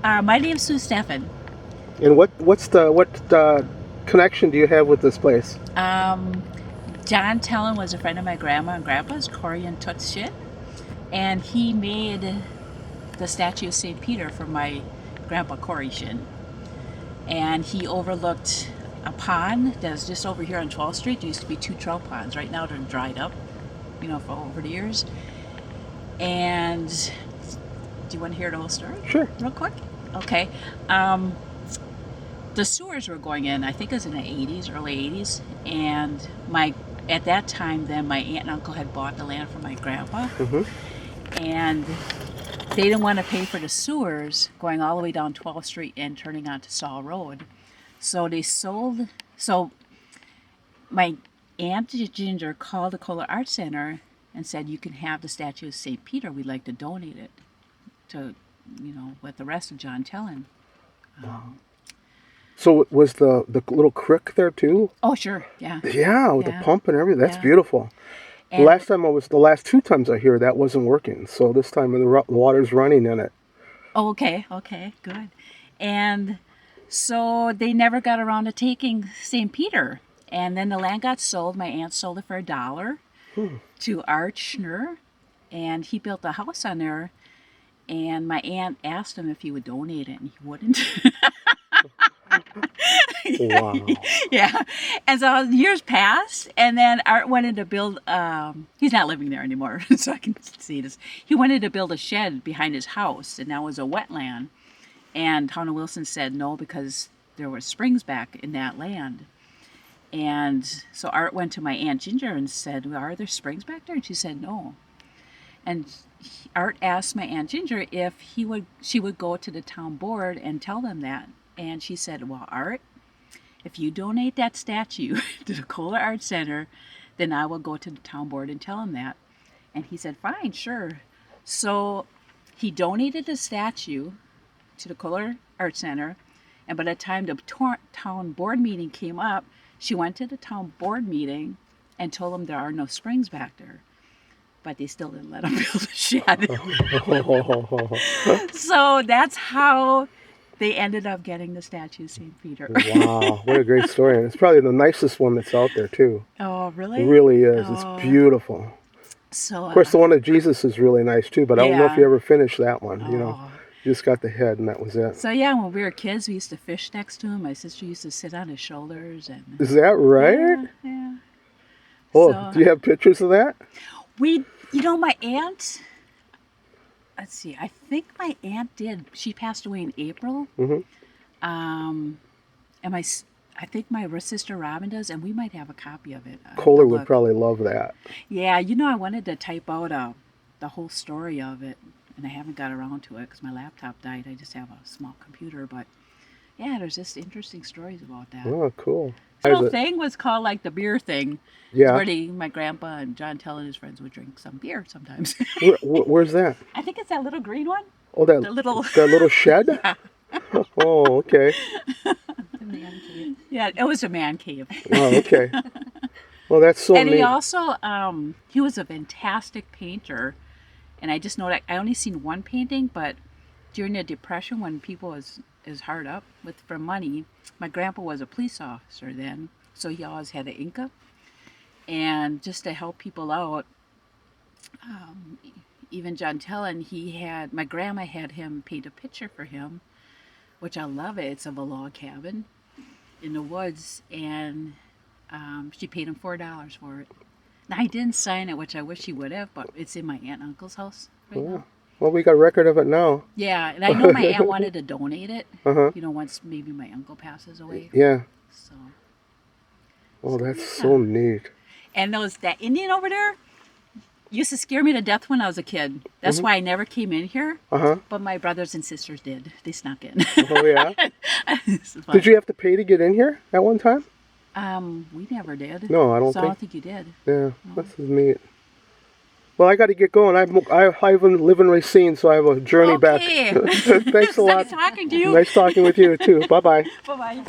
My name's Sue Steffen. And what connection do you have with this place? John Tellen was a friend of my grandma and grandpa's, Corey and Toots Shit, and he made the statue of St. Peter for my grandpa Corey Shin. And he overlooked a pond that's just over here on 12th Street. There used to be 2 trout ponds. Right now they're dried up, for over the years. And do you want to hear the whole story? Sure. Real quick? Okay. The sewers were going in, I think it was in the 80s, early 80s, and at that time then my aunt and uncle had bought the land from my grandpa, and they didn't want to pay for the sewers going all the way down 12th Street and turning onto Saul Road. So my Aunt Ginger called the Kohler Art Center and said, you can have the statue of St. Peter, we'd like to donate it to, with the rest of John Tellen. So was the little creek there too? Oh, sure, yeah. Yeah, with the pump and everything. That's Yeah. beautiful. And The last 2 times I hear that wasn't working. So this time the water's running in it. Oh, okay, good. And so they never got around to taking St. Peter. And then the land got sold. My aunt sold it for $1 to Art Schnur, and he built a house on there. And my aunt asked him if he would donate it, and he wouldn't. Wow. Yeah. And so years passed, and then Art wanted to build, he's not living there anymore, so I can see this. He wanted to build a shed behind his house, and that was a wetland. And Hannah Wilson said no, because there were springs back in that land. And so Art went to my Aunt Ginger and said, well, are there springs back there? And she said no. And Art asked my Aunt Ginger if she would go to the town board and tell them that. And she said, well, Art, if you donate that statue to the Kohler Art Center, then I will go to the town board and tell him that. And he said, fine, sure. So he donated the statue to the Kohler Art Center, and by the time the town board meeting came up, she went to the town board meeting and told them there are no springs back there. But they still didn't let him build a shed. So that's how they ended up getting the statue of St. Peter. Wow, what a great story. And it's probably the nicest one that's out there too. Oh, really? It really is. Oh. It's beautiful. So, of course, the one of Jesus is really nice too, but I don't know if you ever finished that one. Oh. You just got the head and that was it. So yeah, when we were kids, we used to fish next to him. My sister used to sit on his shoulders. And Is that right? Yeah. Oh, So, do you have pictures of that? My aunt, let's see, I think my aunt did. She passed away in April. And I think my sister Robin does, and we might have a copy of it. Kohler would probably love that. Yeah, I wanted to type out the whole story of it, and I haven't got around to it because my laptop died. I just have a small computer, but yeah, there's just interesting stories about that. Oh, cool. The whole thing was called like the beer thing. Yeah. Where my grandpa and John Tell and his friends would drink some beer sometimes. Where's that? I think it's that little green one. Oh, that little shed? Yeah. Oh, okay. Yeah, it was a man cave. Oh, okay. Well, that's so neat. And he also, he was a fantastic painter. And I just know that I only seen one painting, but during the Depression, when people was hard up for money, my grandpa was a police officer then, so he always had an Inca. And just to help people out, even John Tellen, my grandma had him paint a picture for him, which I love it. It's of a log cabin in the woods, and she paid him $4 for it. Now, he didn't sign it, which I wish he would have, but it's in my aunt and uncle's house right now. Well, we got a record of it now. Yeah, and I know my aunt wanted to donate it, once maybe my uncle passes away. Yeah. So. Oh, that's so neat. And that Indian over there used to scare me to death when I was a kid. That's why I never came in here. But my brothers and sisters did. They snuck in. Oh, yeah? Did you have to pay to get in here at one time? We never did. No, I don't I don't think you did. Yeah, that's neat. Well, I got to get going. I haven't lived in Racine, so I have a journey back. Thanks a lot. Nice talking to you. Nice talking with you, too. Bye-bye. Bye-bye.